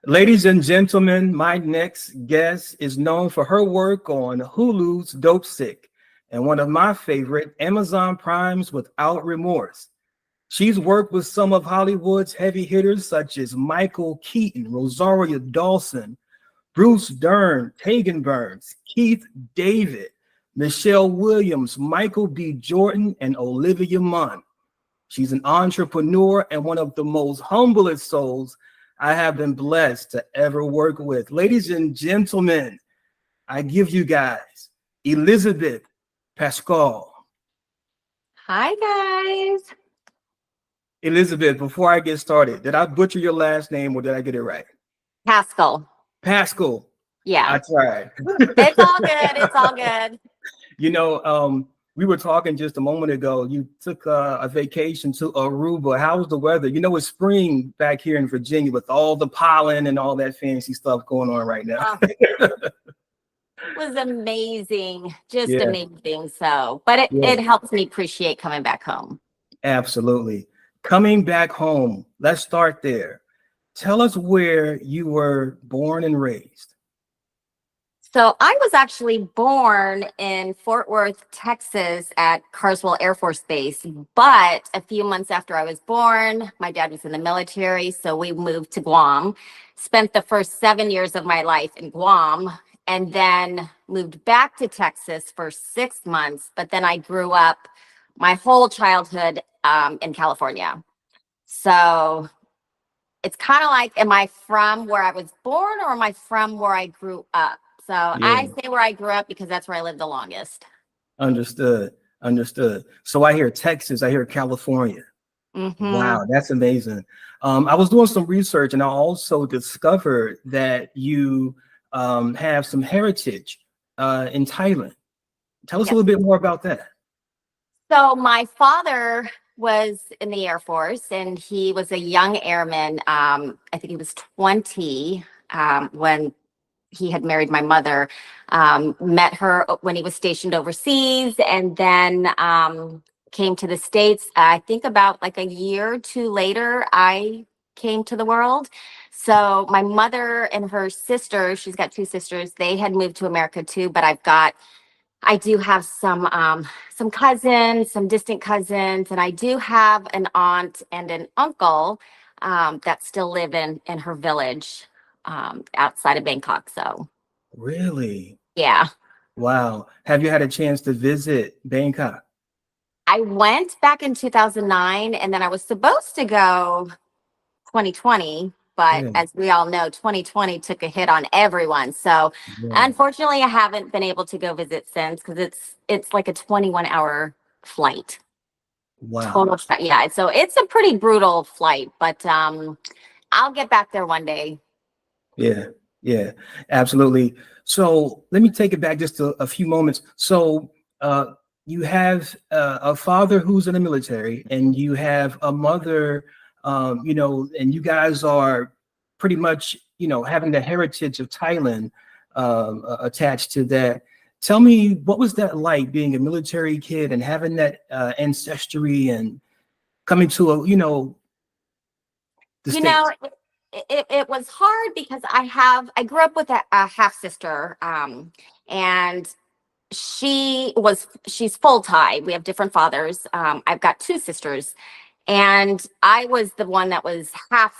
Ladies and gentlemen, my next guest is known for her work on Hulu's Dope Sick and one of my favorite Amazon Primes Without Remorse. She's worked with some of Hollywood's heavy hitters such as Michael Keaton, Rosario Dawson, Bruce Dern, Tegan Burns, Keith David, Michelle Williams, Michael B. Jordan, and Olivia Munn. She's an entrepreneur and one of the most humblest souls I have been blessed to ever work with. Ladies and gentlemen, I give you guys Elizabeth Paschall. Hi, guys. Elizabeth, before I get started, did I butcher your last name or did I get it right? Paschall. Paschall. Yeah. I tried. It's all good. It's all good. You know, we were talking just a moment ago. You took a vacation to Aruba. How was the weather? You know, it's spring back here in Virginia with all the pollen and all that fancy stuff going on right now. It was amazing. Just amazing. So, but it helps me appreciate coming back home. Absolutely. Coming back home. Let's start there. Tell us where you were born and raised. So I was actually born in Fort Worth, Texas at Carswell Air Force Base. But a few months after I was born, my dad was in the military. So we moved to Guam, spent the first 7 years of my life in Guam, and then moved back to Texas for 6 months. But then I grew up my whole childhood in California. So it's kind of like, am I from where I was born or am I from where I grew up? So I say where I grew up because that's where I lived the longest. Understood. So I hear Texas, I hear California. Mm-hmm. Wow, that's amazing. I was doing some research and I also discovered that you have some heritage in Thailand. Tell us a little bit more about that. So my father was in the Air Force and he was a young airman. I think he was 20 when he had married my mother, met her when he was stationed overseas, and then came to the States. I think about like a year or two later, I came to the world. So my mother and her sister, she's got 2 sisters, they had moved to America too, but I do have some cousins, some distant cousins, and I do have an aunt and an uncle that still live in her village outside of Bangkok. So really? Yeah. Wow. Have you had a chance to visit Bangkok? I went back in 2009 and then I was supposed to go 2020, but as we all know, 2020 took a hit on everyone. So unfortunately, I haven't been able to go visit since because it's like a 21-hour flight. Wow. Total. Yeah. So it's a pretty brutal flight, but I'll get back there one day. Yeah, absolutely. So let me take it back just a few moments. So you have a father who's in the military and you have a mother, you know, and you guys are pretty much, you know, having the heritage of Thailand attached to that. Tell me, what was that like being a military kid and having that ancestry and coming to a, you know, the You States? know, it was hard because I grew up with a half sister, and she's full Thai. We have different fathers. I've got 2 sisters, and I was the one that was half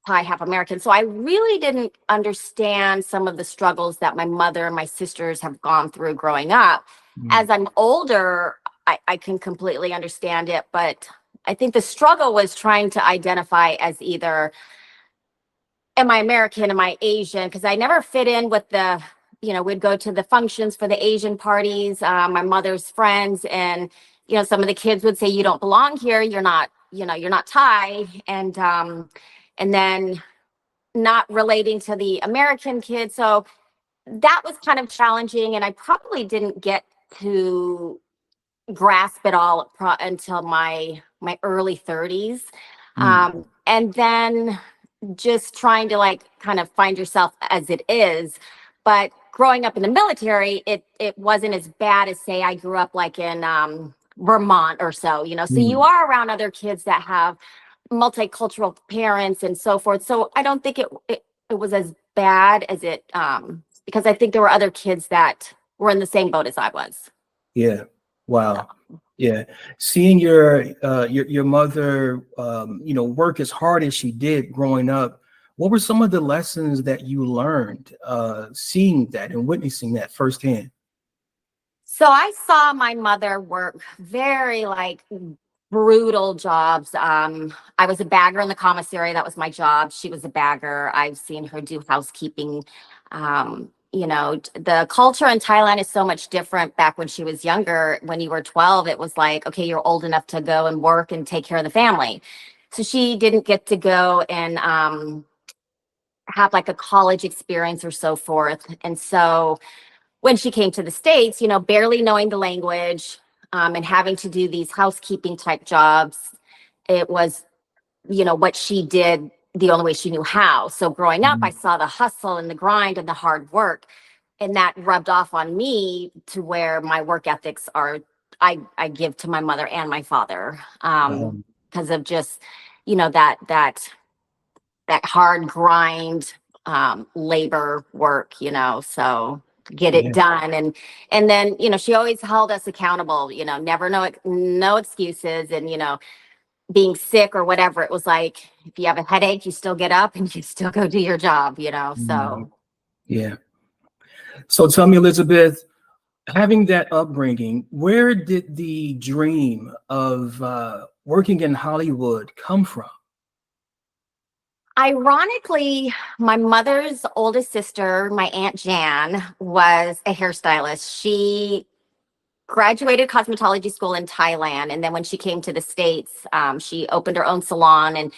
Thai, half American. So I really didn't understand some of the struggles that my mother and my sisters have gone through growing up. As I'm older, I can completely understand it, but I think the struggle was trying to identify as either, am I American? Am I Asian? Because I never fit in with we'd go to the functions for the Asian parties, my mother's friends, and, some of the kids would say, you don't belong here. You're not Thai. And then not relating to the American kids. So that was kind of challenging. And I probably didn't get to grasp it all until my early 30s. And then just trying to kind of find yourself as it is. But growing up in the military, it wasn't as bad as, say, I grew up like in Vermont or so, so you are around other kids that have multicultural parents and so forth. So I don't think it was as bad as it, because I think there were other kids that were in the same boat as I was. Yeah. So. Wow. Yeah. Seeing your mother work as hard as she did growing up, what were some of the lessons that you learned seeing that and witnessing that firsthand? So I saw my mother work very like brutal jobs. I was a bagger in the commissary. That was my job. She was a bagger. I've seen her do housekeeping. The culture in Thailand is so much different. Back when she was younger, when you were 12, it was like, okay, you're old enough to go and work and take care of the family. So she didn't get to go and have like a college experience or so forth. And so when she came to the States, barely knowing the language, and having to do these housekeeping type jobs, it was, what she did the only way she knew how. So growing up, I Mhm. saw the hustle and the grind and the hard work, and that rubbed off on me to where my work ethics are, I give to my mother and my father, Um, because of just, that hard grind, labor work, so get it yeah. done. And then, she always held us accountable, never no excuses. And, being sick or whatever, it was like, if you have a headache, you still get up and you still go do your job, Mhm. so. Yeah. So tell me, Elizabeth, having that upbringing, where did the dream of working in Hollywood come from? Ironically, my mother's oldest sister, my Aunt Jan, was a hairstylist. She graduated cosmetology school in Thailand. And then when she came to the States, she opened her own salon. And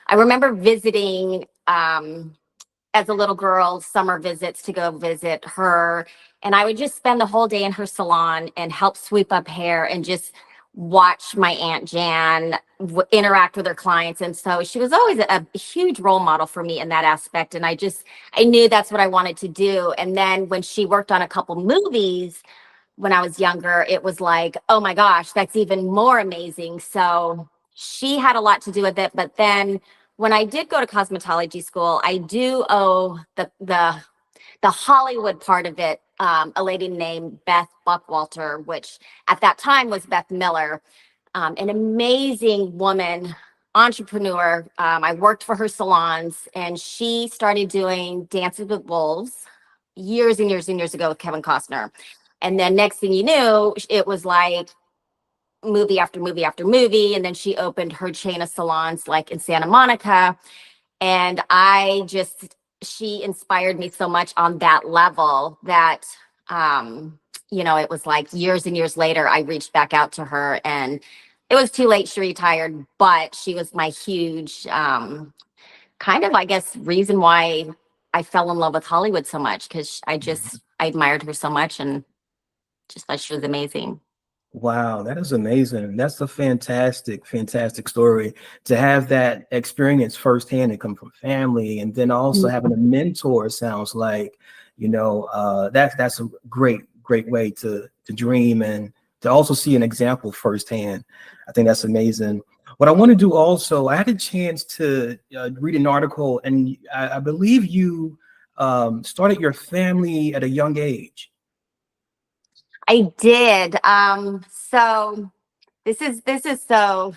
I remember visiting, as a little girl, summer visits to go visit her. And I would just spend the whole day in her salon and help sweep up hair and just watch my Aunt Jan interact with her clients. And so she was always a huge role model for me in that aspect. And I knew that's what I wanted to do. And then when she worked on a couple movies, when I was younger, it was like, oh my gosh, that's even more amazing. So she had a lot to do with it. But then when I did go to cosmetology school, I do owe the Hollywood part of it, a lady named Beth Buckwalter, which at that time was Beth Miller, an amazing woman, entrepreneur. I worked for her salons, and she started doing Dances with Wolves years and years and years ago with Kevin Costner. And then next thing you knew, it was like movie after movie after movie. And then she opened her chain of salons like in Santa Monica. And she inspired me so much on that level that, it was like years and years later, I reached back out to her, and it was too late. She retired, but she was my huge, kind of, I guess, reason why I fell in love with Hollywood so much, because I admired her so much and just thought she was amazing. Wow, that is amazing. That's a fantastic, fantastic story to have that experience firsthand and come from family, and then also having a mentor. Sounds like, that's a great, great way to dream and to also see an example firsthand. I think that's amazing. What I want to do also, I had a chance to read an article, and I believe you started your family at a young age. I did. So this is so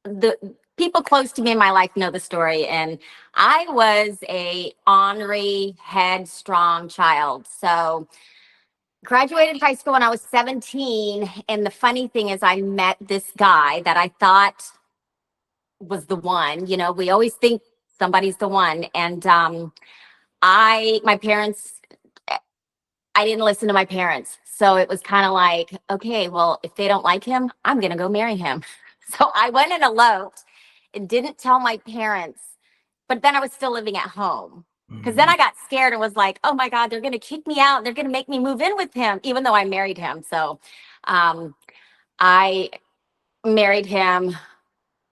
the people close to me in my life know the story, and I was a ornery, headstrong child. So graduated high school when I was 17, and the funny thing is, I met this guy that I thought was the one. We always think somebody's the one, and my parents, I didn't listen to my parents. So it was kind of like, okay, well, if they don't like him, I'm going to go marry him. So I went and eloped and didn't tell my parents, but then I was still living at home. Because then I got scared and was like, oh my God, they're going to kick me out. They're going to make me move in with him, even though I married him. So um, I married him.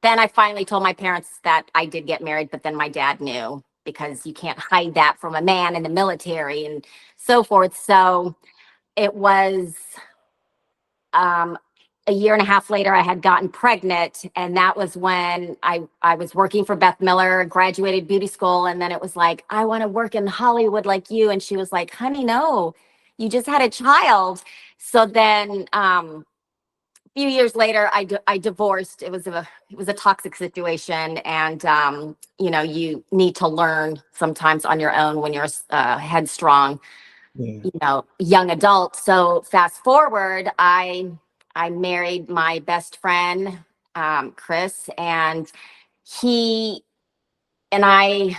Then I finally told my parents that I did get married, but then my dad knew, because you can't hide that from a man in the military and so forth. So it was, um, a year and a half later, I had gotten pregnant. And that was when I was working for Beth Miller, graduated beauty school. And then it was like, I want to work in Hollywood like you. And she was like, honey, no, you just had a child. So then few years later, I divorced. It was a toxic situation, and you need to learn sometimes on your own when you're headstrong, Yeah. young adult. So fast forward, I married my best friend, Chris, and he and I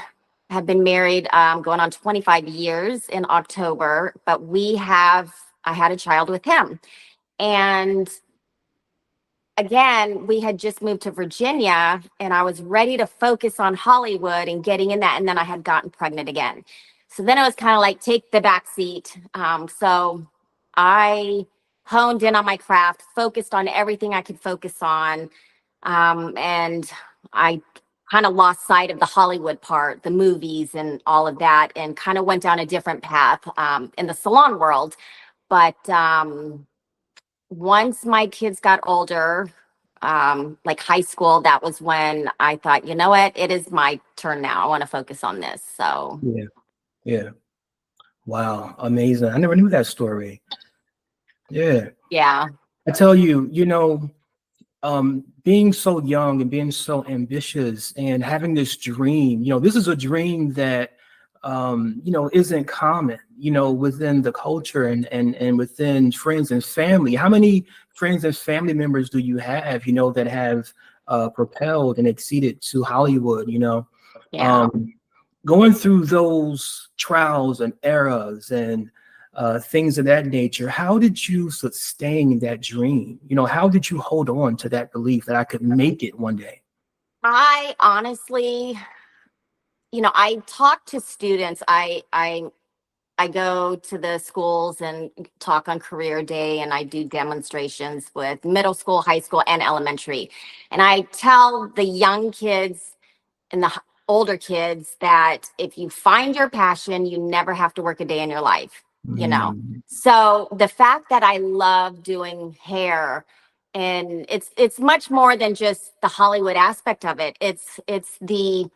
have been married going on 25 years in October, but I had a child with him, and again, we had just moved to Virginia and I was ready to focus on Hollywood and getting in that. And then I had gotten pregnant again. So then it was kind of like take the back seat. So I honed in on my craft, focused on everything I could focus on. And I kind of lost sight of the Hollywood part, the movies and all of that, and kind of went down a different path in the salon world. But once my kids got older, like high school, that was when I thought, you know what, it is my turn now. I want to focus on this. So Yeah. Yeah. Wow. Amazing. I never knew that story. Yeah. yeah. I tell you, being so young and being so ambitious and having this dream, this is a dream that, isn't common, within the culture and within friends and family. How many friends and family members do you have, that have propelled and exceeded to Hollywood, Yeah. um, going through those trials and eras and things of that nature? How did you sustain that dream? How did you hold on to that belief that I could make it one day? I honestly, I talk to students. I go to the schools and talk on career day, and I do demonstrations with middle school, high school, and elementary. And I tell the young kids and the older kids that if you find your passion, you never have to work a day in your life, you know. Mm, So the fact that I love doing hair, and it's much more than just the Hollywood aspect of it. It's the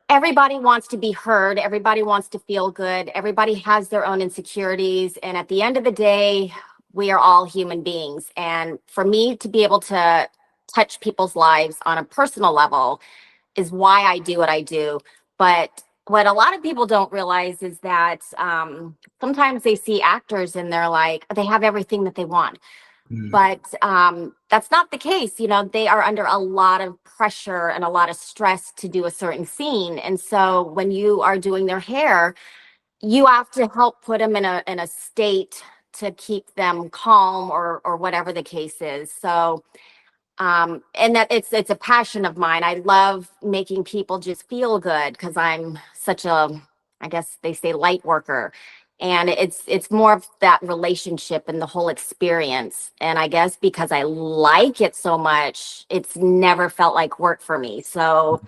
everybody wants to be heard, everybody wants to feel good, everybody has their own insecurities, and at the end of the day, we are all human beings. And for me to be able to touch people's lives on a personal level is why I do what I do. But what a lot of people don't realize is that sometimes they see actors and they're like, they have everything that they want. mm, But that's not the case. They are under a lot of pressure and a lot of stress to do a certain scene. And so when you are doing their hair, you have to help put them in a state to keep them calm or whatever the case is. So and that it's a passion of mine. I love making people just feel good because I'm such a, I guess they say, light worker, and it's more of that relationship and the whole experience. And I guess because I like it so much, it's never felt like work for me. So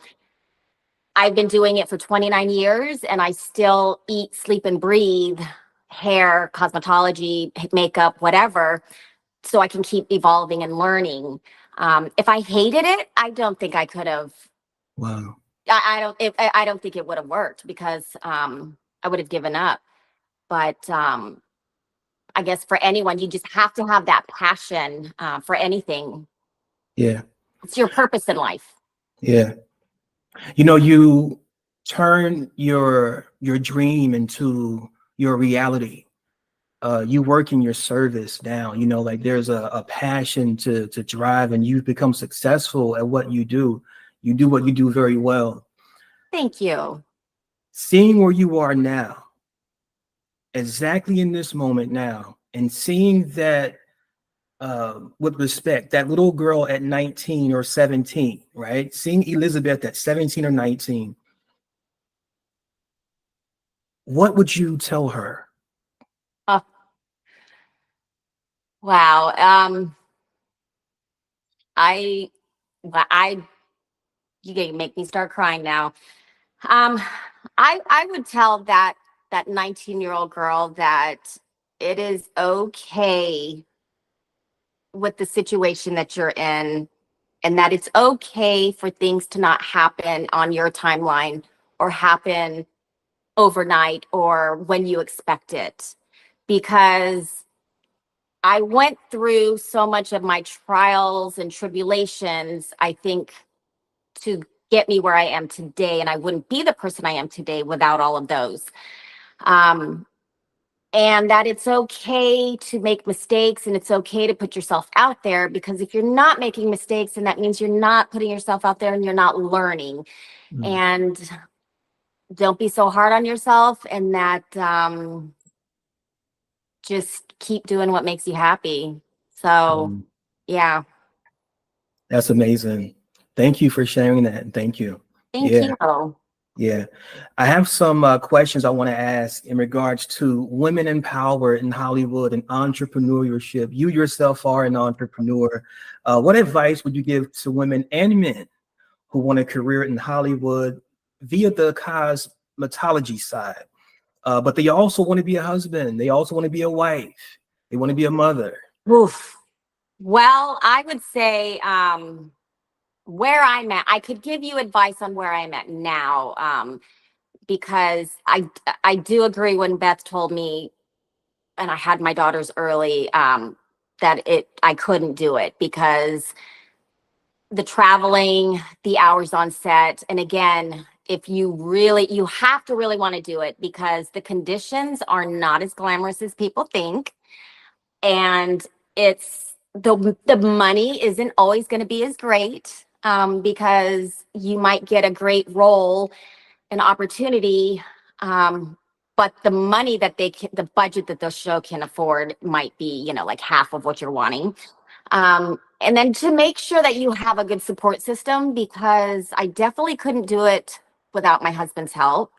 I've been doing it for 29 years and I still eat, sleep, and breathe hair, cosmetology, makeup, whatever, so I can keep evolving and learning. If I hated it, I don't think I could have. wow. I don't think it would have worked because I would have given up. But I guess for anyone, you just have to have that passion for anything. Yeah. It's your purpose in life. Yeah. You turn your dream into your reality. You work in your service now, like there's a passion to drive, and you've become successful at what you do. You do what you do very well. Thank you. Seeing where you are now, exactly in this moment now, and seeing that with respect, that little girl at 19 or 17, right? Seeing Elizabeth at 17 or 19, what would you tell her? Oh, wow. I, I, you gonna make me start crying now. Um, I would tell that 19-year-old girl that it is okay with the situation that you're in, and that it's okay for things to not happen on your timeline or happen overnight or when you expect it. Because I went through so much of my trials and tribulations, I think, to get me where I am today. And I wouldn't be the person I am today without all of those. And that it's okay to make mistakes and it's okay to put yourself out there, because if you're not making mistakes, then that means you're not putting yourself out there and you're not learning. And don't be so hard on yourself, and that just keep doing what makes you happy. So, yeah. That's amazing. Thank you for sharing that. Thank you. Thank you. Yeah. I have some questions I want to ask in regards to women empowered in Hollywood and entrepreneurship. You yourself are an entrepreneur. What advice would you give to women and men who want a career in Hollywood via the cosmetology side? But they also want to be a husband. They also want to be a wife. They want to be a mother. Oof. Well, I would say where I'm at, I could give you advice on where I'm at now, because I do agree when Beth told me, and I had my daughters early, that I couldn't do it because the traveling, the hours on set, and again, if you have to really want to do it, because the conditions are not as glamorous as people think, and it's the money isn't always going to be as great, because you might get a great role, an opportunity, but the money that the budget that the show can afford might be, like half of what you're wanting. And then to make sure that you have a good support system, because I definitely couldn't do it without my husband's help.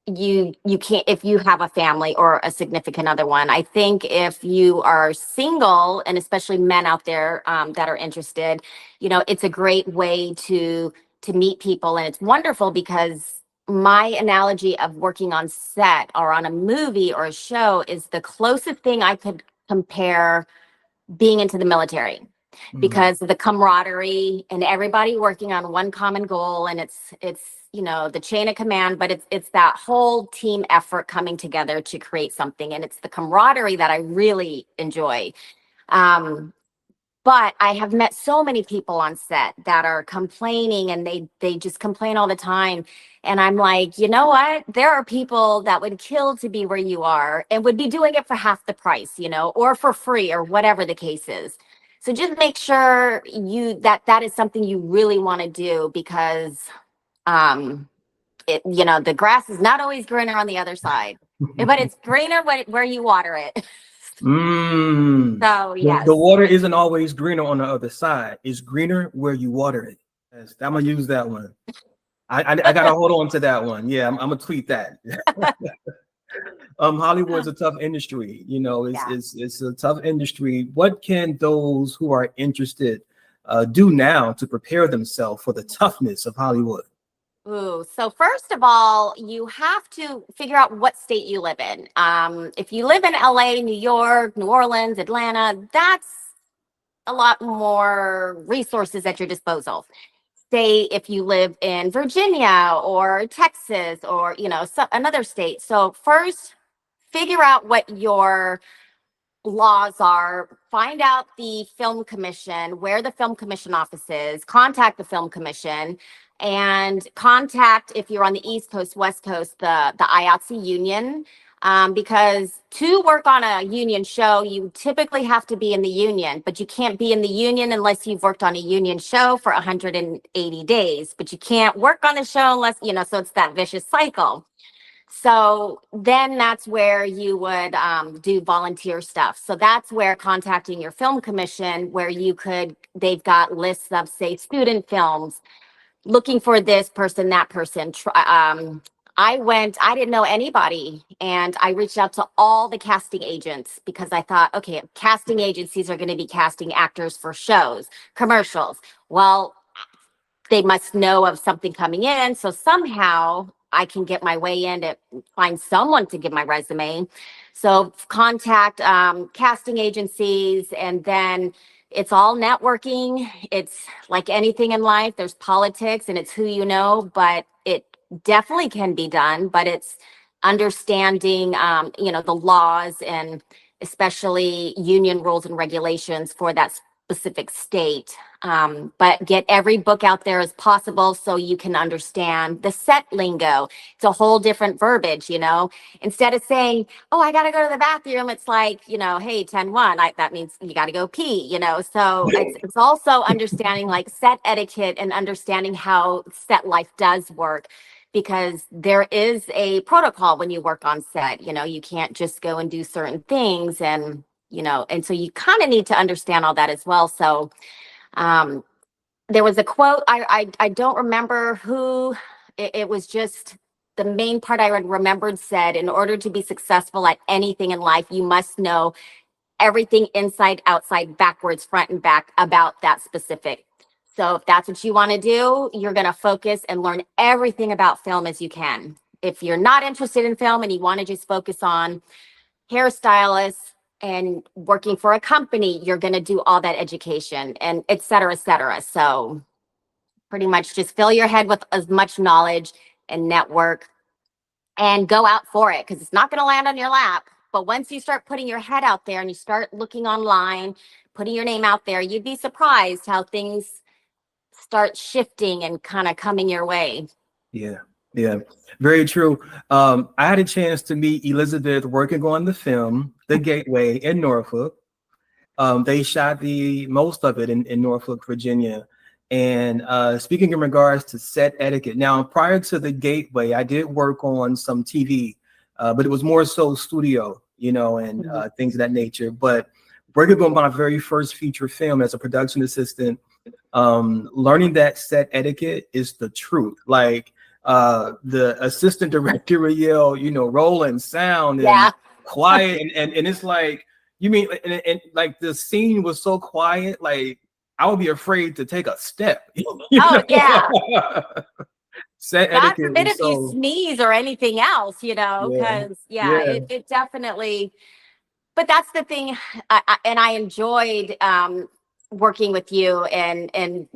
You can't if you have a family or a significant other one. I think if you are single, and especially men out there that are interested, it's a great way to meet people, and it's wonderful because my analogy of working on set or on a movie or a show is the closest thing I could compare being into the military, because of the camaraderie and everybody working on one common goal, and it's the chain of command, but it's that whole team effort coming together to create something, and it's the camaraderie that I really enjoy. But I have met so many people on set that are complaining, and they just complain all the time. And I'm like, you know what? There are people that would kill to be where you are and would be doing it for half the price, or for free, or whatever the case is. So just make sure that is something you really want to do, because the grass is not always greener on the other side, but it's greener where you water it. So yes, the water isn't always greener on the other side. It's greener where you water it. Yes, I'm gonna use that one. I gotta hold on to that one. Yeah, I'm gonna tweet that. Hollywood's a tough industry. It's a tough industry. What can those who are interested do now to prepare themselves for the toughness of Hollywood? Ooh, so first of all, you have to figure out what state you live in. If you live in LA, New York, New Orleans, Atlanta, that's a lot more resources at your disposal. Say if you live in Virginia or Texas or, another state. So first, figure out what your laws are, find out the film commission, where the film commission office is, contact the film commission, and contact, if you're on the East Coast, West Coast, the IATSE union, because to work on a union show, you typically have to be in the union, but you can't be in the union unless you've worked on a union show for 180 days, but you can't work on the show unless, so it's that vicious cycle. So then that's where you would do volunteer stuff. So that's where contacting your film commission, where they've got lists of, say, student films, looking for this person, that person. I didn't know anybody, and I reached out to all the casting agents, because I thought, okay, casting agencies are going to be casting actors for shows, commercials. Well, they must know of something coming in. So somehow I can get my way in find someone to give my resume. So contact casting agencies, and then it's all networking. It's like anything in life, there's politics and it's who you know, but it definitely can be done. But it's understanding, the laws, and especially union rules and regulations for that specific state. But get every book out there as possible so you can understand the set lingo. It's a whole different verbiage, instead of saying, oh, I got to go to the bathroom. It's like, hey, 10-1, that means you got to go pee, so it's also understanding like set etiquette and understanding how set life does work, because there is a protocol when you work on set. You can't just go and do certain things, and so you kind of need to understand all that as well. So there was a quote, I don't remember who, it was just the main part I remembered said, in order to be successful at anything in life, you must know everything inside, outside, backwards, front and back about that specific. So if that's what you want to do, you're going to focus and learn everything about film as you can. If you're not interested in film and you want to just focus on hairstylists and working for a company, you're going to do all that education and et cetera, et cetera. So pretty much just fill your head with as much knowledge and network and go out for it, because it's not going to land on your lap. But once you start putting your head out there and you start looking online, putting your name out there, you'd be surprised how things start shifting and kind of coming your way. Yeah, very true. I had a chance to meet Elizabeth working on the film, The Gateway, in Norfolk. They shot the most of it in Norfolk, Virginia. And speaking in regards to set etiquette, now prior to The Gateway, I did work on some TV, but it was more so studio, and things of that nature. But working on my very first feature film as a production assistant, learning that set etiquette is the truth. Like the assistant director would yell, roll and sound and quiet, and it's like, you mean, and like the scene was so quiet, like I would be afraid to take a step. Yeah. Set God etiquette forbid is if you sneeze or anything else, because it definitely. But that's the thing, and I enjoyed working with you, and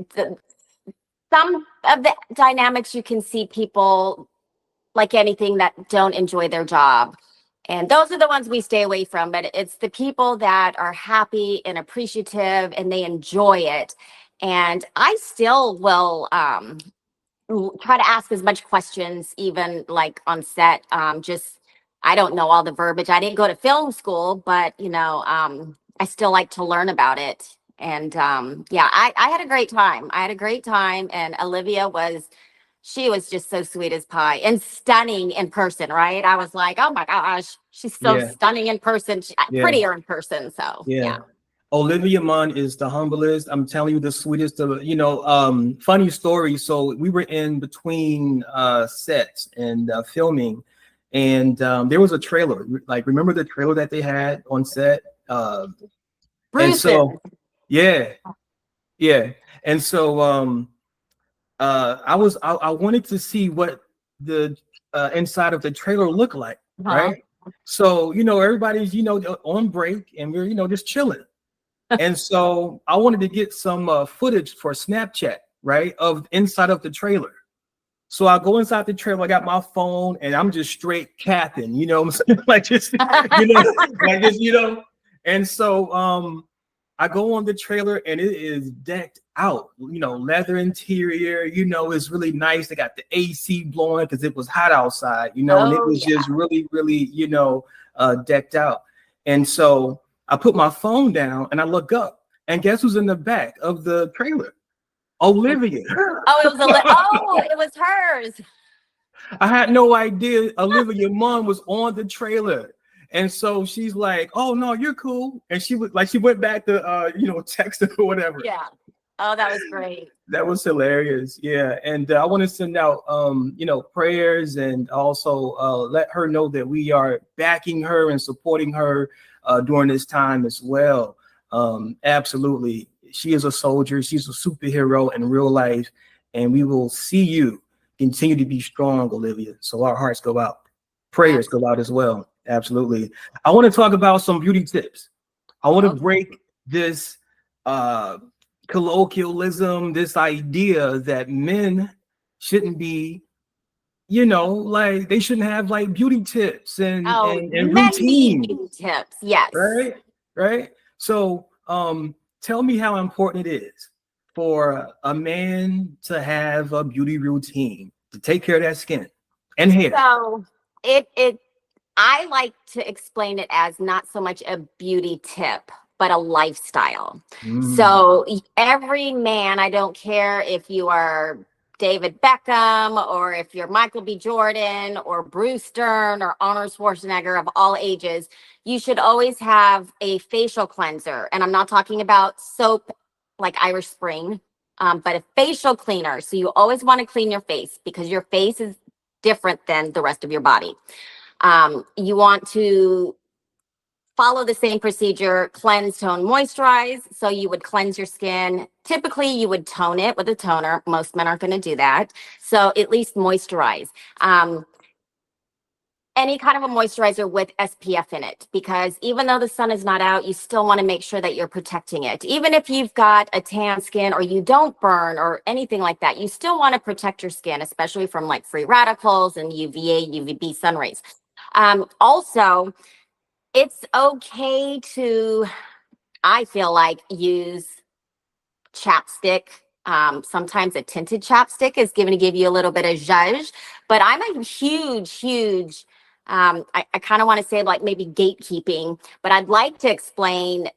some of the dynamics you can see people, like anything, that don't enjoy their job. And those are the ones we stay away from. But it's the people that are happy and appreciative and they enjoy it. And I still will try to ask as much questions, even like on set. Just, I don't know all the verbiage. I didn't go to film school, but I still like to learn about it. And I had a great time. And Olivia she was just so sweet as pie and stunning in person, right? I was like, oh my gosh, she's so stunning in person, prettier in person. So yeah. Olivia Munn is the humblest. I'm telling you, the sweetest of, funny story. So we were in between sets and filming, and there was a trailer. Like, remember the trailer that they had on set? And so, yeah. And so I wanted to see what the inside of the trailer looked like, right? So, everybody's, on break, and we're, just chilling. And so I wanted to get some footage for Snapchat, right, of inside of the trailer. So I go inside the trailer, I got my phone, and I'm just straight capping, like just, like this, And so I go on the trailer, and it is decked out, leather interior, it's really nice. They got the AC blowing because it was hot outside, and it was just really, really, decked out. And so I put my phone down and I look up, and guess who's in the back of the trailer? Olivia. It was hers. I had no idea Olivia Munn was on the trailer. And so she's like, oh no, you're cool. And she went back to text or whatever. Yeah. Oh, that was great. That was hilarious. Yeah. And I want to send out prayers, and also let her know that we are backing her and supporting her during this time as well. Absolutely. She is a soldier. She's a superhero in real life. And we will see you continue to be strong, Olivia. So our hearts go out. Prayers go out as well. Absolutely. I want to talk about some beauty tips. I want to Okay. break this uh, colloquialism, this idea that men shouldn't be, like they shouldn't have like beauty tips and Oh, and men need routines, beauty tips. Yes. right? Right. So, tell me how important it is for a man to have a beauty routine to take care of that skin and hair. So it I like to explain it as not so much a beauty tip, but a lifestyle. Mm, So every man, I don't care if you are David Beckham or if you're Michael B. Jordan or Bruce Stern or Arnold Schwarzenegger of all ages, you should always have a facial cleanser. And I'm not talking about soap like Irish Spring, but a facial cleaner. So you always want to clean your face because your face is different than the rest of your body. You want to follow the same procedure: cleanse, tone, moisturize. So you would cleanse your skin. Typically, you would tone it with a toner. Most men aren't going to do that. So at least moisturize. Any kind of a moisturizer with SPF in it, because even though the sun is not out, you still want to make sure that you're protecting it. Even if you've got a tan skin or you don't burn or anything like that, you still want to protect your skin, especially from like free radicals and UVA, UVB sun rays. Also, it's okay to, I feel like, use chapstick. Sometimes a tinted chapstick is going to give you a little bit of zhuzh, but I'm a huge, I kind of want to say like maybe gatekeeping, but I'd like to explain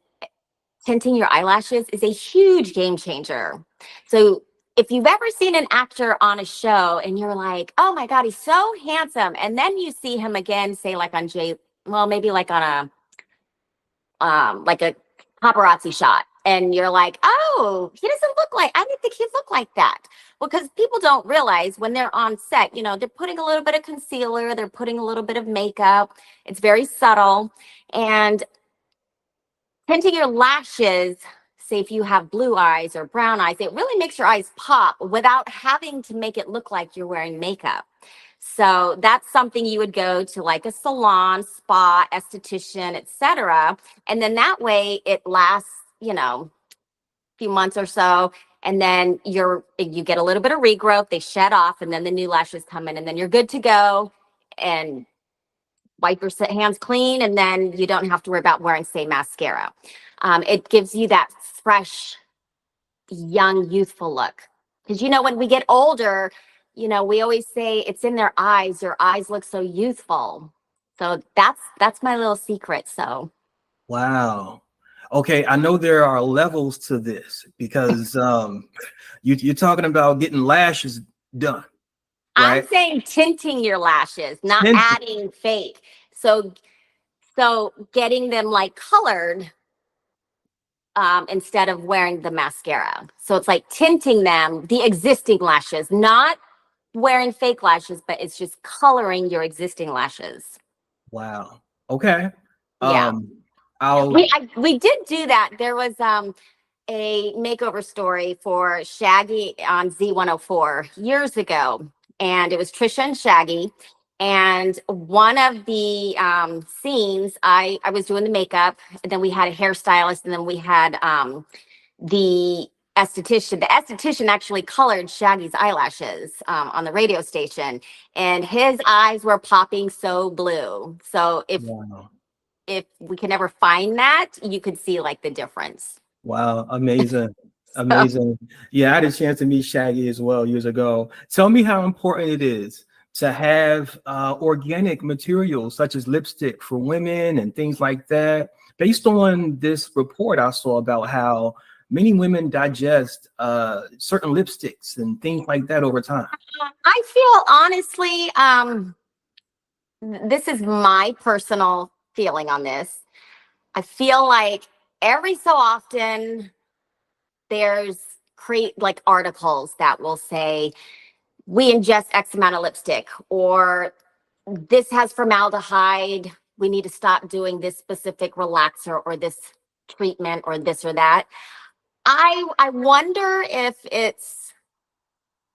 tinting your eyelashes is a huge game changer. So if you've ever seen an actor on a show and you're like, oh my God, he's so handsome. And then you see him again, say like on well, maybe like on like a paparazzi shot. And you're like, oh, he doesn't look like, I didn't think he'd look like that. Well, because people don't realize when they're on set, they're putting a little bit of concealer, they're putting a little bit of makeup. It's very subtle. And tinting your lashes, say if you have blue eyes or brown eyes, it really makes your eyes pop without having to make it look like you're wearing makeup. So that's something you would go to like a salon, spa, esthetician, etc. And then that way it lasts, a few months or so. And then you get a little bit of regrowth, they shed off, and then the new lashes come in, and then you're good to go. And wipe your hands clean, and then you don't have to worry about wearing, say, mascara. It gives you that fresh, young, youthful look. Because when we get older, we always say it's in their eyes. Your eyes look so youthful. So that's my little secret. So wow. Okay, I know there are levels to this because you're talking about getting lashes done, I'm right? saying tinting your lashes, not Tinted. adding fake. So getting them like colored, instead of wearing the mascara. So it's like tinting them, the existing lashes, not wearing fake lashes, but it's just coloring your existing lashes. Wow. Okay. Yeah. Um, I'll We did do that. There was a makeover story for Shaggy on Z104 years ago, and it was Trisha and Shaggy. And one of the scenes, I was doing the makeup, and then we had a hairstylist, and then we had the esthetician. The esthetician actually colored Shaggy's eyelashes on the radio station, and his eyes were popping so blue. So wow. if we can ever find that, you could see like the difference. Wow, amazing. Amazing. Yeah, I had a chance to meet Shaggy as well years ago. Tell me how important it is to have organic materials such as lipstick for women and things like that. Based on this report I saw about how many women digest certain lipsticks and things like that over time. I feel honestly, this is my personal feeling on this. I feel like every so often there's create like articles that will say we ingest X amount of lipstick, or this has formaldehyde. We need to stop doing this specific relaxer or this treatment or this or that. I wonder if it's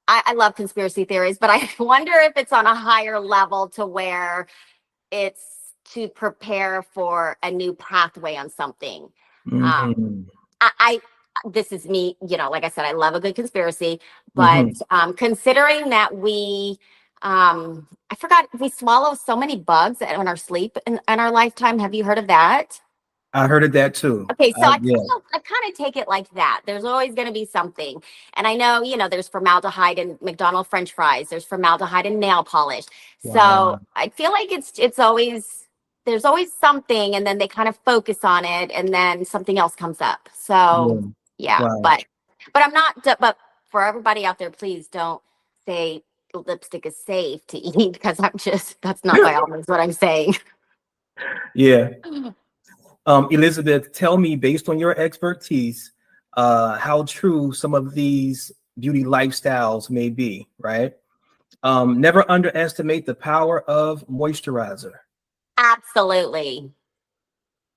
I love conspiracy theories, but I wonder if it's on a higher level to where it's to prepare for a new pathway on something. Um, Hmm. I this is me, you know, like I said, I love a good conspiracy, but Hmm. considering that I forgot we swallow so many bugs in our sleep in our lifetime. Have you heard of that? I heard of that too. Okay, so Yeah. I kind of take it like that. There's always going to be something. And I know, you know, there's formaldehyde in McDonald's French fries, there's formaldehyde in nail polish. So Wow. I feel like it's always there's always something and then they kind of focus on it and then something else comes up. So Yeah. yeah, Wow. but I'm not but for everybody out there, please don't say lipstick is safe to eat because I'm just that's not by all means what I'm saying. Yeah. Elizabeth, tell me, based on your expertise, how true some of these beauty lifestyles may be, right? Never underestimate the power of moisturizer. Absolutely.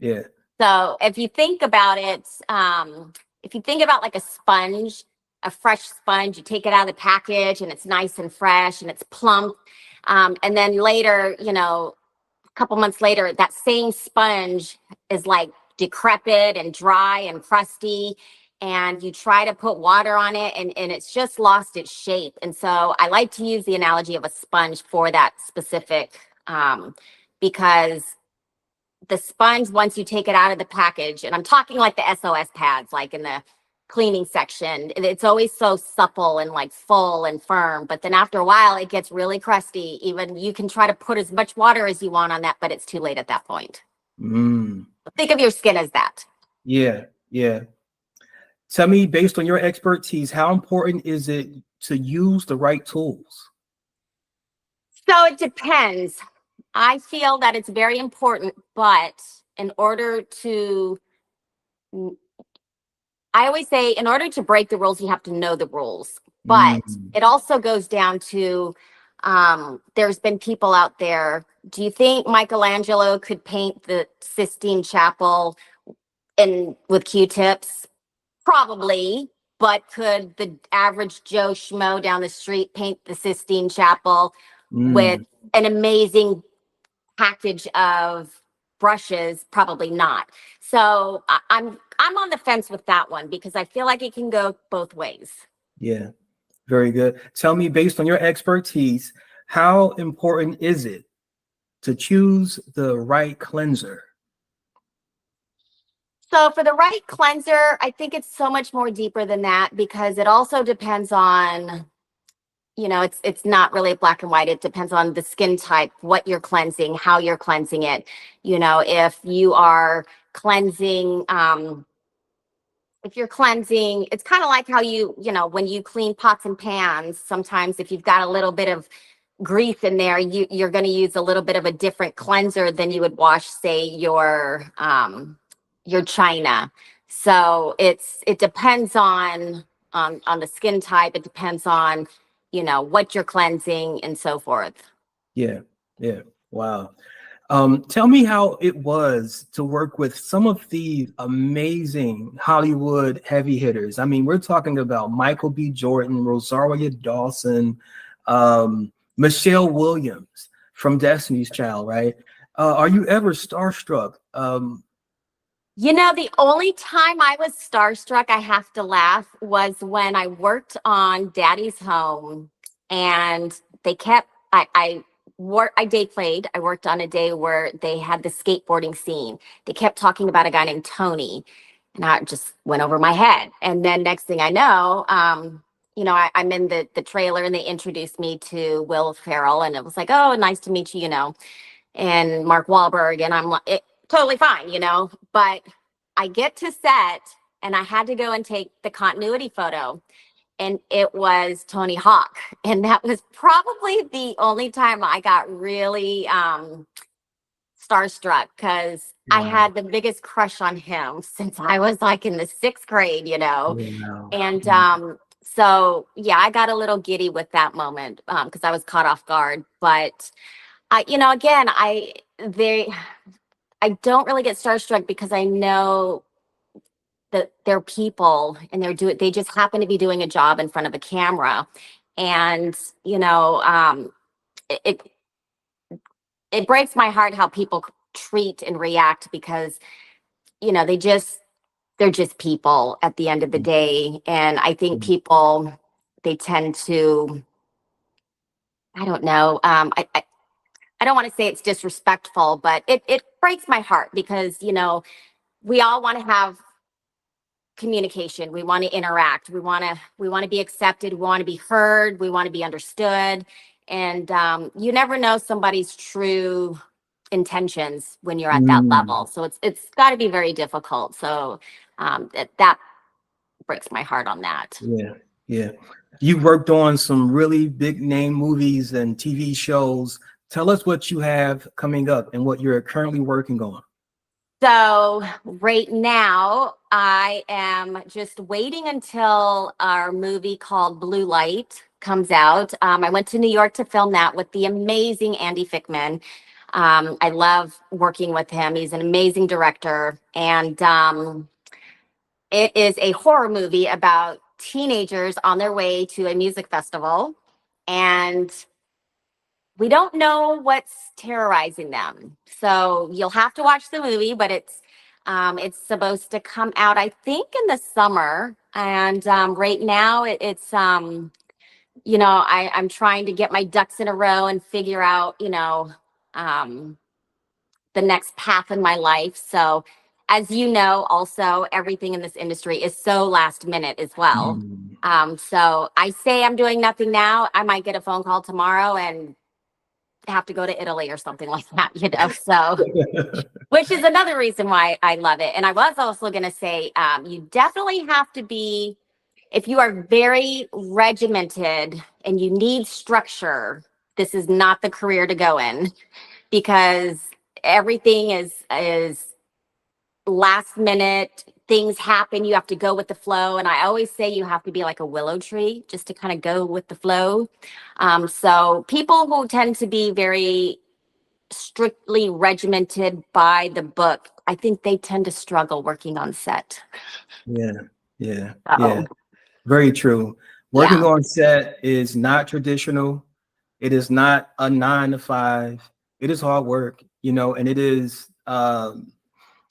Yeah. So if you think about it, if you think about like a sponge, a fresh sponge, you take it out of the package and it's nice and fresh and it's plump. And then later, you know, a couple months later, that same sponge is like decrepit and dry and crusty. And you try to put water on it and it's just lost its shape. And so I like to use the analogy of a sponge for that specific, because the sponge, once you take it out of the package, and I'm talking like the SOS pads, like in the cleaning section, it's always so supple and like full and firm. But then after a while, it gets really crusty. Even you can try to put as much water as you want on that, but it's too late at that point. Mm. Think of your skin as that. Yeah. Yeah. Tell me, based on your expertise, how important is it to use the right tools? So it depends. I feel that it's very important, but in order to I always say, in order to break the rules, you have to know the rules. But Mm. it also goes down to there's been people out there. Do you think Michelangelo could paint the Sistine Chapel in with Q-tips? Probably. But could the average Joe Schmo down the street paint the Sistine Chapel with Mm. an amazing package of brushes? Probably not. So I'm on the fence with that one because I feel like it can go both ways. Yeah. Very good. Tell me, based on your expertise, how important is it to choose the right cleanser? So for the right cleanser, I think it's so much more deeper than that because it also depends on, you know, it's not really black and white. It depends on the skin type, what you're cleansing, how you're cleansing it. You know, if you are cleansing, if you're cleansing, it's kind of like how you know, when you clean pots and pans, sometimes if you've got a little bit of grease in there, you're going to use a little bit of a different cleanser than you would wash, say, your china. So it depends on the skin type. It depends on, you know, what you're cleansing and so forth. Yeah. Yeah. Wow. Tell me how it was to work with some of the amazing Hollywood heavy hitters. I mean, we're talking about Michael B. Jordan, Rosario Dawson, Michelle Williams from Destiny's Child, right? Are you ever starstruck? You know, the only time I was starstruck, I have to laugh, was when I worked on Daddy's Home and they kept, I day played. I worked on a day where they had the skateboarding scene. They kept talking about a guy named Tony and I just went over my head. And then next thing I know, you know, I'm in the trailer and they introduced me to Will Ferrell and it was like, oh, nice to meet you, you know, and Mark Wahlberg. And I'm like, totally fine, you know, but I get to set and I had to go and take the continuity photo and it was Tony Hawk. And that was probably the only time I got really starstruck because I Wow. had the biggest crush on him since I was like in the sixth grade, you know. Wow. And so yeah, I got a little giddy with that moment because I was caught off guard. But I, you know, again, I don't really get starstruck because I know that they're people and they just happen to be doing a job in front of a camera. And, it, it it breaks my heart how people treat and react because, they're just people at the end of the day. And I think people, they tend to, I don't know, I don't want to say it's disrespectful, but it breaks my heart because, we all want to have communication. We want to interact. We want to be accepted. We want to be heard. We want to be understood. And you never know somebody's true intentions when you're at that level. So it's got to be very difficult. So that breaks my heart on that. Yeah, yeah. You worked on some really big name movies and TV shows. Tell us what you have coming up and what you're currently working on. So right now, I am just waiting until our movie called Blue Light comes out. I went to New York to film that with the amazing Andy Fickman. I love working with him. He's an amazing director. And it is a horror movie about teenagers on their way to a music festival. And we don't know what's terrorizing them. So you'll have to watch the movie, but it's supposed to come out, I think, in the summer. And right now, I'm trying to get my ducks in a row and figure out, the next path in my life. So, as you know, also everything in this industry is so last minute as well. So I say I'm doing nothing now. I might get a phone call tomorrow and have to go to Italy or something like that, So, which is another reason why I love it. And I was also going to say, you definitely have to be, if you are very regimented and you need structure, this is not the career to go in because everything is last minute. Things happen. You have to go with the flow. And I always say you have to be like a willow tree just to kind of go with the flow. So people who tend to be very strictly regimented by the book, I think they tend to struggle working on set. Yeah, yeah, So, yeah. Very true. Working yeah. on set is not traditional. It is not a 9 to 5. It is hard work, and it is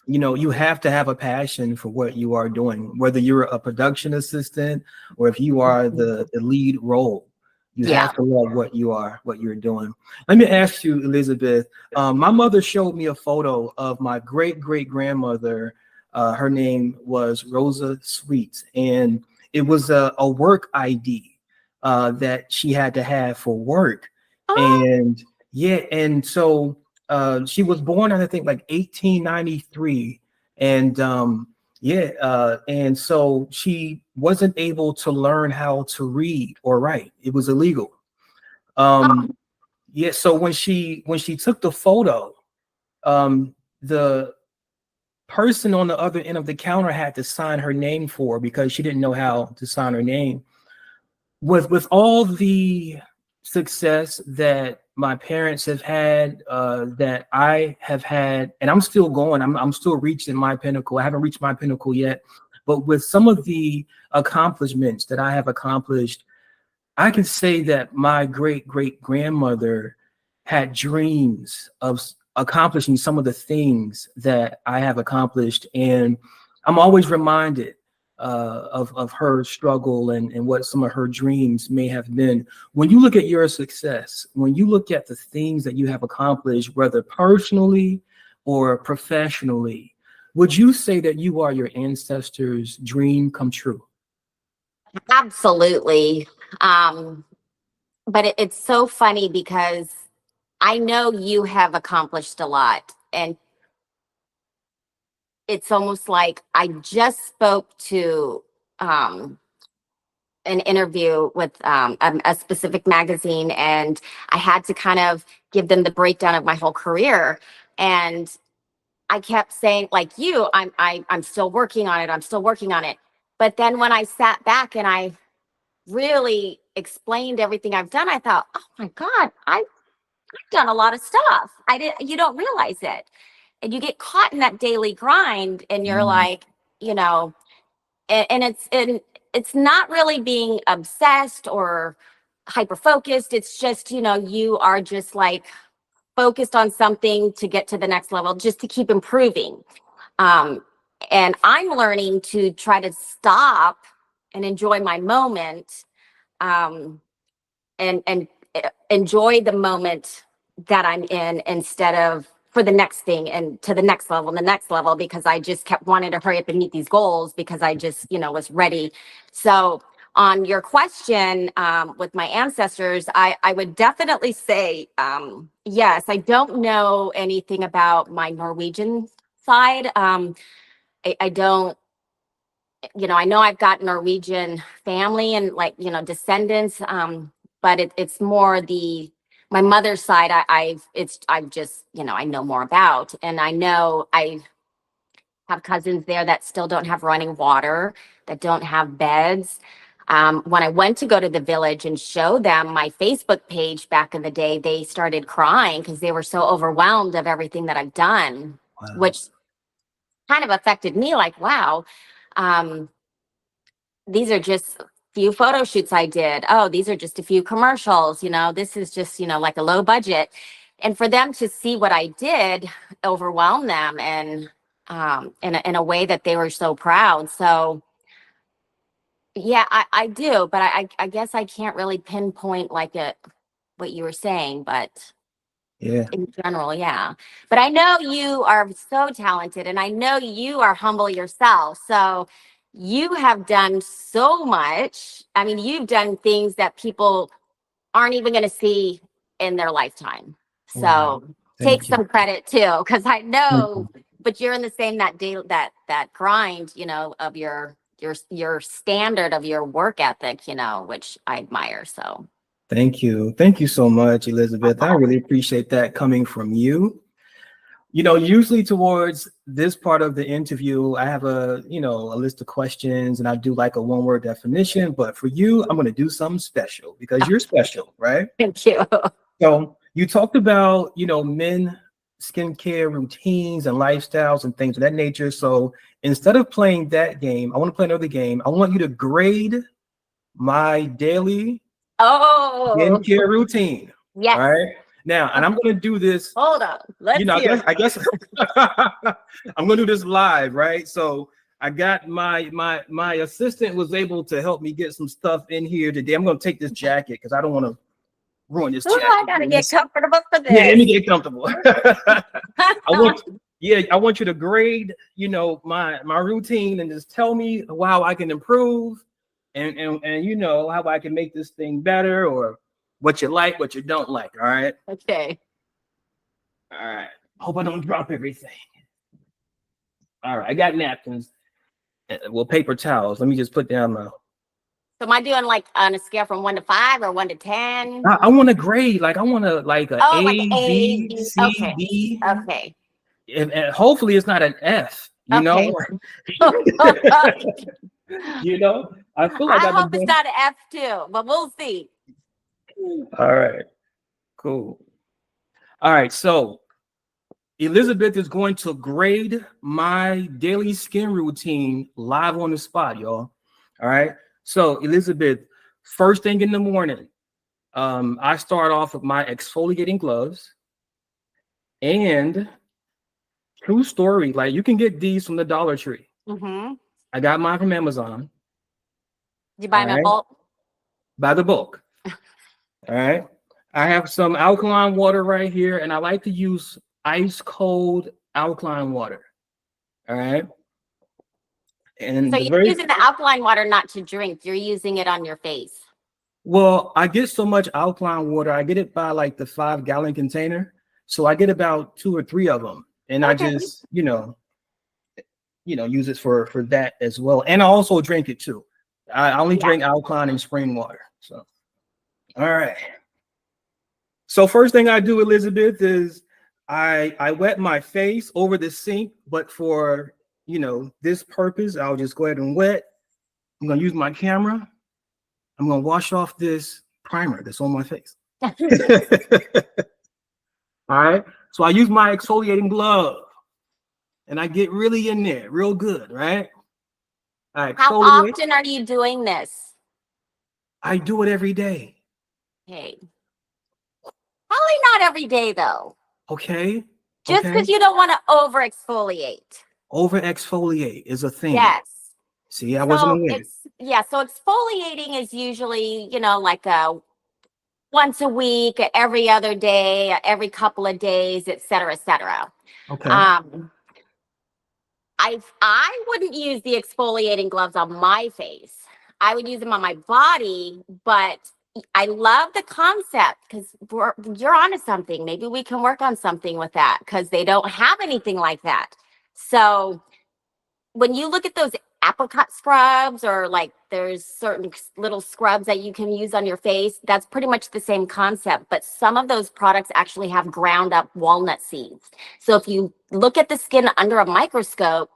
you have to have a passion for what you are doing, whether you're a production assistant or if you are the lead role. You Yeah. have to love what you're doing. Let me ask you, Elizabeth. My mother showed me a photo of my great great grandmother. Her name was Rosa Sweets, and it was a work ID that she had to have for work. Oh, And yeah, and so she was born in, I think, like 1893. And and so she wasn't able to learn how to read or write. It was illegal. oh, Yeah, so when she took the photo, the person on the other end of the counter had to sign her name for her because she didn't know how to sign her name. With all the success that my parents have had, that I have had, and I'm still going. I'm still reaching my pinnacle. I haven't reached my pinnacle yet, but with some of the accomplishments that I have accomplished, I can say that my great great grandmother had dreams of accomplishing some of the things that I have accomplished, and I'm always reminded of her struggle and what some of her dreams may have been. When you look at your success, when you look at the things that you have accomplished, whether personally or professionally, would you say that you are your ancestors' dream come true? absolutely. But it's so funny because I know you have accomplished a lot. And it's almost like I just spoke to um, an interview with a specific magazine, and I had to kind of give them the breakdown of my whole career. And I kept saying, like you, I'm still working on it. I'm still working on it. But then when I sat back and I really explained everything I've done, I thought, oh my God, I've done a lot of stuff. You don't realize it. And you get caught in that daily grind and you're Mm, like, you know, and it's not really being obsessed or hyper focused. It's just, you know, you are just like focused on something to get to the next level, just to keep improving. Um, and I'm learning to try to stop and enjoy my moment, um, and enjoy the moment that I'm in instead of for the next thing and to the next level and the next level, because I just kept wanting to hurry up and meet these goals because I just, you know, was ready. So on your question, with my ancestors, I would definitely say, yes, I don't know anything about my Norwegian side. I don't, you know, I know I've got Norwegian family and like, you know, descendants, but it's more my mother's side. I've just, you know, I know more about, and I know I have cousins there that still don't have running water, that don't have beds. When I went to go to the village and show them my Facebook page back in the day, they started crying because they were so overwhelmed of everything that I've done, Wow. which kind of affected me. Like, wow, um, these are just few photo shoots I did. Oh, these are just a few commercials. You know, this is just, you know, like a low budget. And for them to see what I did overwhelmed them, and in a way that they were so proud. So yeah, I do, but I guess I can't really pinpoint like what you were saying, but Yeah. in general, yeah. But I know you are so talented, and I know you are humble yourself. So you have done so much. I mean, you've done things that people aren't even going to see in their lifetime. Wow. So take Thank you. some credit too, because I Thank know, you. but you're in the same that day that grind, you know, of your standard of your work ethic, you know, which I admire. So Thank you. Thank you so much, Elizabeth. I really appreciate that coming from you. You know, usually towards this part of the interview, I have a list of questions and I do like a one-word definition, but for you, I'm going to do something special because you're special, right? thank you. So you talked about, men skincare routines and lifestyles and things of that nature. So instead of playing that game, I want to play another game. I want you to grade my daily Oh, skincare routine. All yes. right. Now, and I'm going to do this, Hold on. Let's I hear. guess I'm going to do this live, right? So I got my assistant was able to help me get some stuff in here today. I'm going to take this jacket because I don't want to ruin this Ooh, I jacket. gotta get comfortable for Yeah, let me this. get comfortable. I want you to grade, my routine and just tell me how I can improve and how I can make this thing better or what you like, what you don't like. All right. Okay. All right. Hope I don't drop everything. All right. I got napkins. Well, paper towels. Let me just put down my. So am I doing like on a scale from 1 to 5 or 1 to 10? I want to grade. Like I want to like a Oh, like A, A, B, B. C, Okay. D, Okay. and hopefully it's not an F. Okay. You know, I feel like I I've been hope it's doing. not an F too, but we'll see. All right, cool. All right, so Elizabeth is going to grade my daily skin routine live on the spot, y'all. All right, so Elizabeth, first thing in the morning, I start off with my exfoliating gloves, and true story, like you can get these from the Dollar Tree. Mm-hmm. I got mine from Amazon. Did you All buy my right, bulk? by the bulk. All right. I have some alkaline water right here, and I like to use ice cold alkaline water. All right. And So the you're very using the alkaline water not to drink. You're using it on your face. well, I get so much alkaline water, I get it by like the 5-gallon container. So I get about 2 or 3 of them. And I Okay. just, use it for that as well. And I also drink it too. I only Yeah. drink alkaline and spring water. So all right. So first thing I do, Elizabeth, is I wet my face over the sink, but for this purpose, I'll just go ahead and wet. I'm gonna use my camera. I'm gonna wash off this primer that's on my face. All right. So I use my exfoliating glove and I get really in there, real good, right? I How exfoliate. often are you doing this? I do it every day. Okay. Probably not every day though. Okay. Just Okay. because you don't want to over exfoliate. Over exfoliate is a thing. Yes. See, I wasn't aware. So exfoliating is usually, like a once a week, every other day, every couple of days, et cetera, et cetera. Okay. Um, I wouldn't use the exfoliating gloves on my face. I would use them on my body, but I love the concept because you're onto something. Maybe we can work on something with that because they don't have anything like that. So when you look at those apricot scrubs, or like there's certain little scrubs that you can use on your face, that's pretty much the same concept. But some of those products actually have ground up walnut seeds. So if you look at the skin under a microscope,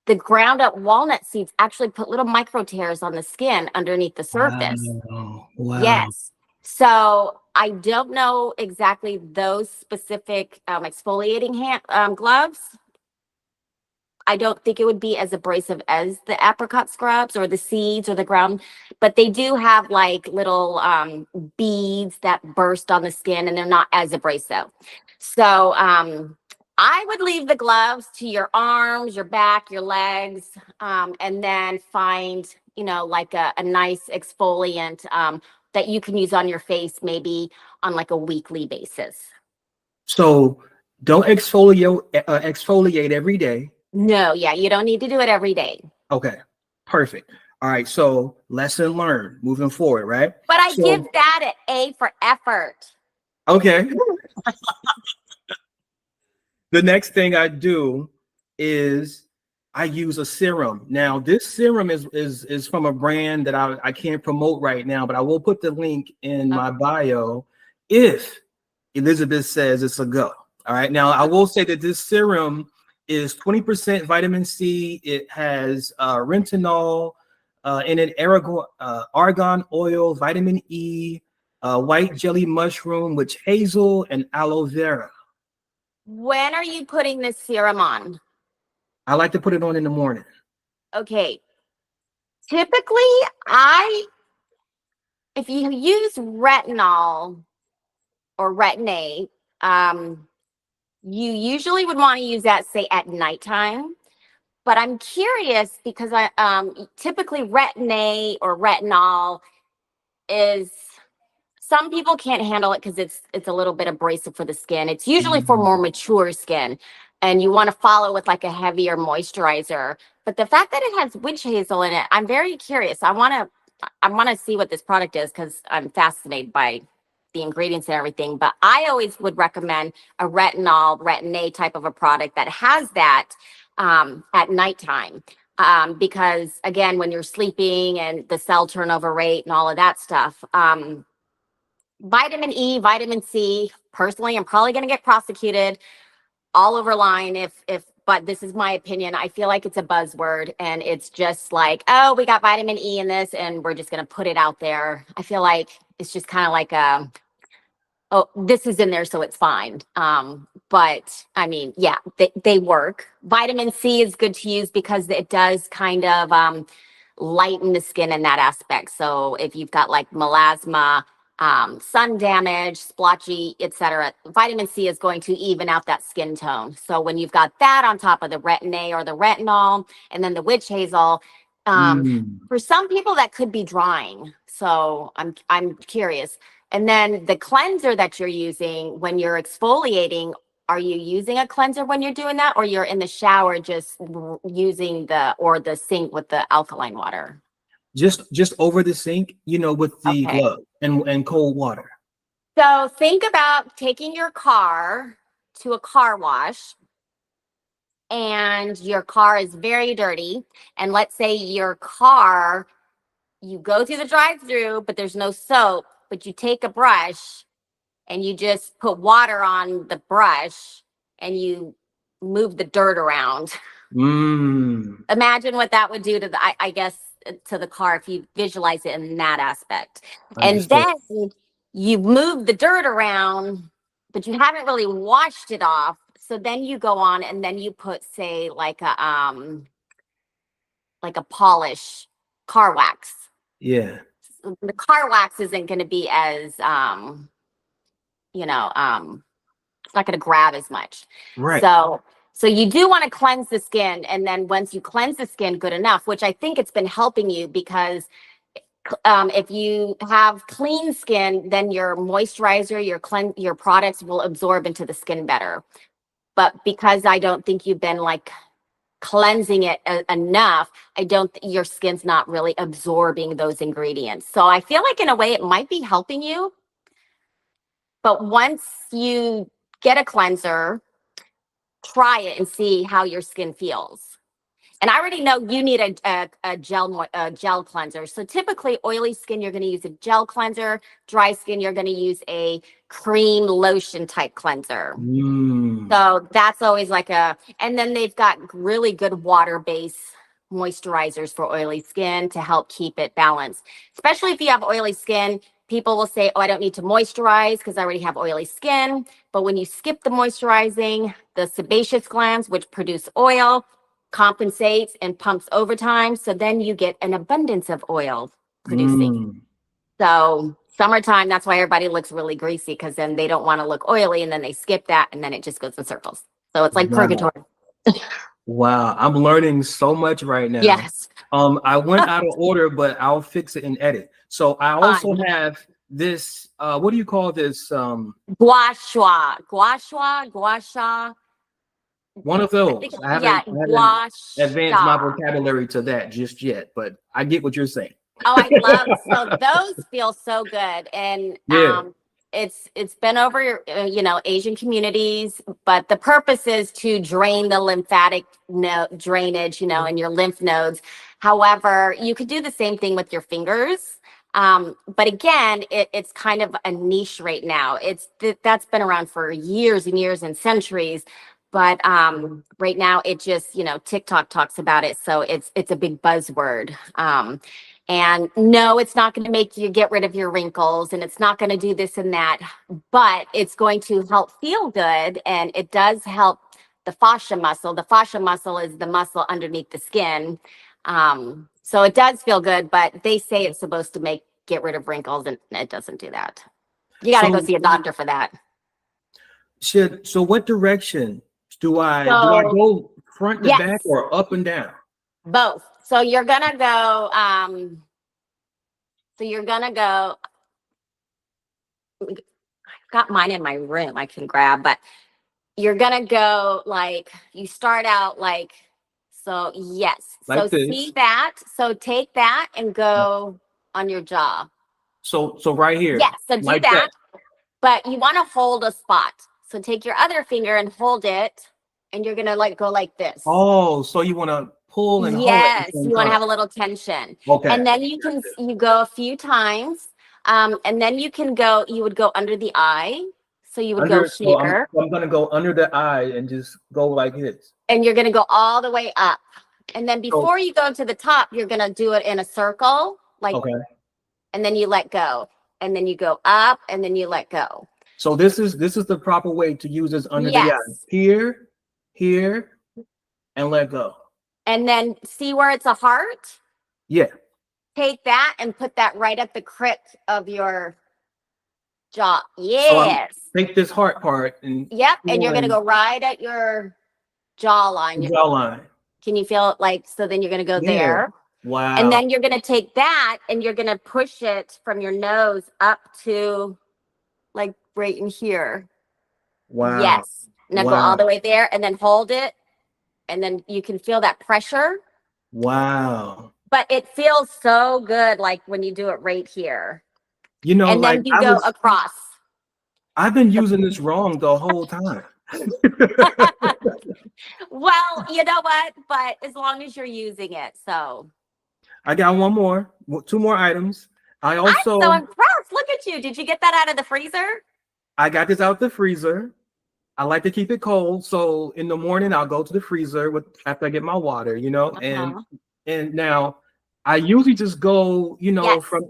the ground up walnut seeds actually put little micro tears on the skin underneath the surface. Wow. Wow. Yes. So I don't know exactly those specific exfoliating gloves. I don't think it would be as abrasive as the apricot scrubs or the seeds or the ground, but they do have like little beads that burst on the skin and they're not as abrasive. So I would leave the gloves to your arms, your back, your legs, and then find, like a nice exfoliant that you can use on your face, maybe on like a weekly basis. So don't exfoliate every day. No, yeah, you don't need to do it every day. Okay. Perfect. All right. So lesson learned moving forward, right? But I give So that an A for effort. okay. The next thing I do is I use a serum. Now, this serum is from a brand that I can't promote right now, but I will put the link in my bio if Elizabeth says it's a go. All right. Now, I will say that this serum is 20% vitamin C. It has retinol in it, argan oil, vitamin E, white jelly mushroom, witch hazel, and aloe vera. When are you putting this serum on? I like to put it on in the morning. Okay. Typically, if you use retinol or retin-A, you usually would want to use that, say, at nighttime. But I'm curious because typically retin-A or retinol is, some people can't handle it because it's a little bit abrasive for the skin. It's usually for more mature skin, and you want to follow with like a heavier moisturizer. But the fact that it has witch hazel in it, I'm very curious. I want to see what this product is because I'm fascinated by the ingredients and everything. But I always would recommend a retin-A type of a product that has that at nighttime. Because again, when you're sleeping and the cell turnover rate and all of that stuff, vitamin E, vitamin C, personally, I'm probably going to get prosecuted all over line but this is my opinion. I feel like it's a buzzword and it's just like, oh, we got vitamin E in this and we're just going to put it out there. I feel like it's just kind of like oh, this is in there, so it's fine. But I mean, yeah, they work. Vitamin C is good to use because it does kind of lighten the skin in that aspect. So if you've got like melasma, sun damage, splotchy, etc., vitamin C is going to even out that skin tone. So when you've got that on top of the retin-A or the retinol, and then the witch hazel, for some people that could be drying. So I'm curious. And then the cleanser that you're using when you're exfoliating, are you using a cleanser when you're doing that, or you're in the shower just using the sink with the alkaline water? Just over the sink, with the Okay. glove and cold water. So think about taking your car to a car wash and your car is very dirty. And let's say you go through the drive-through, but there's no soap, but you take a brush and you just put water on the brush and you move the dirt around. Imagine what that would do to I guess, to the car if you visualize it in that aspect. Understood. And then you move the dirt around, but you haven't really washed it off. So then you go on and then you put, say, like a polish car wax. Yeah. the car wax isn't going to be as, it's not going to grab as much. Right. So you do want to cleanse the skin. And then once you cleanse the skin good enough, which I think it's been helping you, because if you have clean skin, then your moisturizer, your products will absorb into the skin better. But because I don't think you've been like cleansing it enough, your skin's not really absorbing those ingredients. So I feel like in a way it might be helping you. But once you get a cleanser, try it and see how your skin feels. And I already know you need a gel cleanser. So typically oily skin, you're going to use a gel cleanser. Dry skin, you're going to use a cream lotion type cleanser. So that's always like and then they've got really good water-based moisturizers for oily skin to help keep it balanced. Especially if you have oily skin, people will say, oh, I don't need to moisturize because I already have oily skin. But when you skip the moisturizing, the sebaceous glands, which produce oil, compensates and pumps overtime. So then you get an abundance of oil producing. So summertime, that's why everybody looks really greasy, because then they don't want to look oily, and then they skip that, and then it just goes in circles. So it's like purgatory. Wow, I'm learning so much right now. Yes. I went out of order, but I'll fix it and edit. So I also have this, what do you call this? Gua sha. One of those. I haven't advanced my vocabulary to that just yet, but I get what you're saying. Oh, I love, so those feel so good. And it's been over, Asian communities, but the purpose is to drain the lymphatic drainage, in your lymph nodes. However, you could do the same thing with your fingers. But again, it's kind of a niche right now. That's been around for years and years and centuries. But right now it just, TikTok talks about it. So it's a big buzzword. And no, it's not going to make you get rid of your wrinkles, and it's not going to do this and that, but it's going to help feel good. And it does help the fascia muscle. The fascia muscle is the muscle underneath the skin. So it does feel good, but they say it's supposed to get rid of wrinkles, and it doesn't do that. You got to go see a doctor for that. So what direction do I go, front to back, or up and down? Both. So you're gonna go. I've got mine in my room. I can grab, but you're gonna go like, you start out like so. Yes. Like so this. See that. So take that and go on your jaw. So right here. Yes. So do like that. But you want to hold a spot. So take your other finger and hold it, and you're gonna go like this. Oh, so you want to pull and hold it. Yes, you want to have a little tension. Okay. And then you go a few times. And then you would go under the eye. So you would go here. So I'm going to go under the eye and just go like this. And you're going to go all the way up. And then before you go to the top, you're going to do it in a circle. And then you let go. And then you go up, and then you let go. So this is the proper way to use this under the eye. Here, and let go. And then see where it's a heart? Yeah. Take that and put that right at the crypt of your jaw. Yes. So take this heart part and and you're going to go right at your jawline. Jawline. Can you feel it? So then you're going to go there. Wow. And then you're going to take that and you're going to push it from your nose up to right in here. Wow. Yes. Now go all the way there and then hold it. And then you can feel that pressure. Wow. But it feels so good, when you do it right here. And then you go across. I've been using this wrong the whole time. Well, you know what? But as long as you're using it, so. I got two more items. I'm so impressed. Look at you. Did you get that out of the freezer? I got this out the freezer. I like to keep it cold. So in the morning, I'll go to the freezer after I get my water, and now I usually just go, from,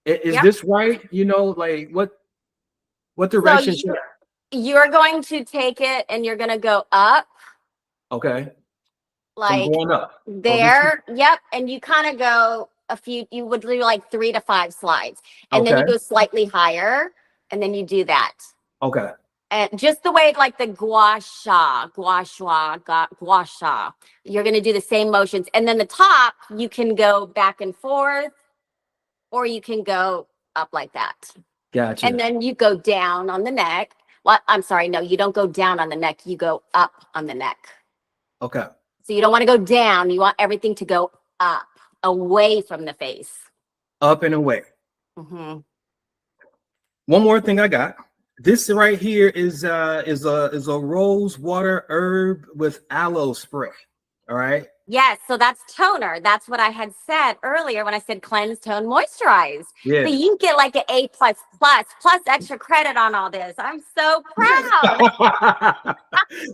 is this right? What direction? So you're going to take it and you're going to go up. Okay. Like going up. There. Yep. And you kind of go a few, you would do like 3 to 5 slides. And then Okay. you go slightly higher and then you do that. Okay. And just the way like the gua sha, you're going to do the same motions. And then the top, you can go back and forth, or you can go up like that. Gotcha. And then you go down on the neck. Well, I'm sorry, no, you don't go down on the neck. You go up on the neck. Okay. So you don't want to go down. You want everything to go up, away from the face. Up and away. Mm-hmm. One more thing I got. This right here is a rose water herb with aloe spray. All right. Yes, so that's toner. That's what I had said earlier when I said cleanse, tone, moisturize. Yeah. So you get like an A++, plus extra credit on all this. I'm so proud.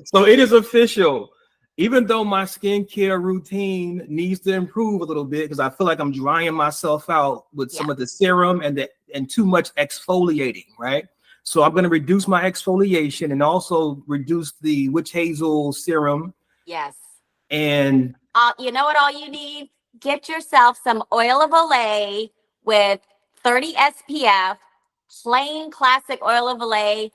So it is official. Even though my skincare routine needs to improve a little bit because I feel like I'm drying myself out with some of the serum and too much exfoliating, right? So I'm going to reduce my exfoliation and also reduce the witch hazel serum. Yes. And you know what all you need? Get yourself some oil of Olay with 30 SPF, plain classic oil of Olay.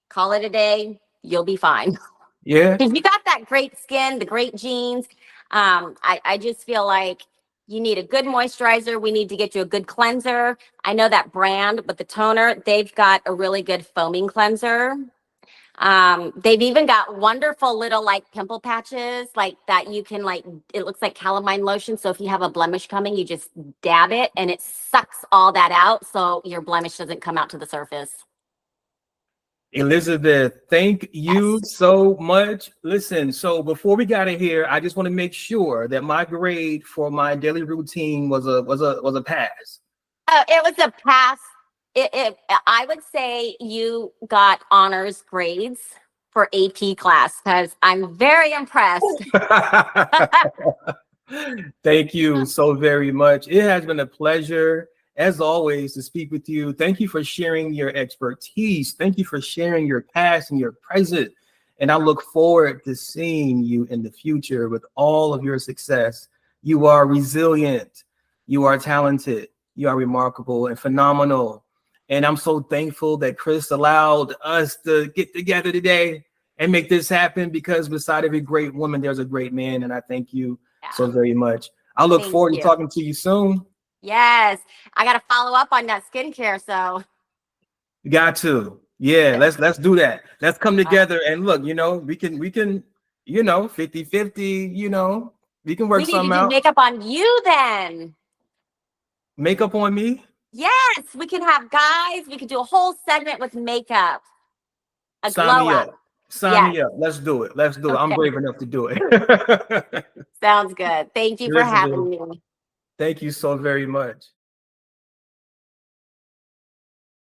Call it a day. You'll be fine. yeah. Because you got that great skin, the great genes. I just feel like you need a good moisturizer. We need to get you a good cleanser. I know that brand, but the toner, they've got a really good foaming cleanser. They've even got wonderful little like pimple patches like that you can like, it looks like calamine lotion. So if you have a blemish coming, you just dab it and it sucks all that out. So your blemish doesn't come out to the surface. Elizabeth, thank you so much. Listen, so before we got in here, I just want to make sure that my grade for my daily routine was a pass. It was a pass. I would say you got honors grades for AP class because I'm very impressed. Thank you so very much. It has been a pleasure, as always, to speak with you. Thank you for sharing your expertise. Thank you for sharing your past and your present. And I look forward to seeing you in the future with all of your success. You are resilient. You are talented. You are remarkable and phenomenal. And I'm so thankful that Chris allowed us to get together today and make this happen, because beside every great woman, there's a great man. And I thank you so very much. I look forward to talking to you soon. Yes. I got to follow up on that skincare. So you got to. Yeah, let's do that. Let's come together and look, we can, 50-50, we can work something out. Makeup on you then. Makeup on me? Yes, we can have guys. We could do a whole segment with makeup. Sign me up. Sign me up. Let's do it. Let's do it. I'm brave enough to do it. Sounds good. Thank you for having me. Thank you so very much.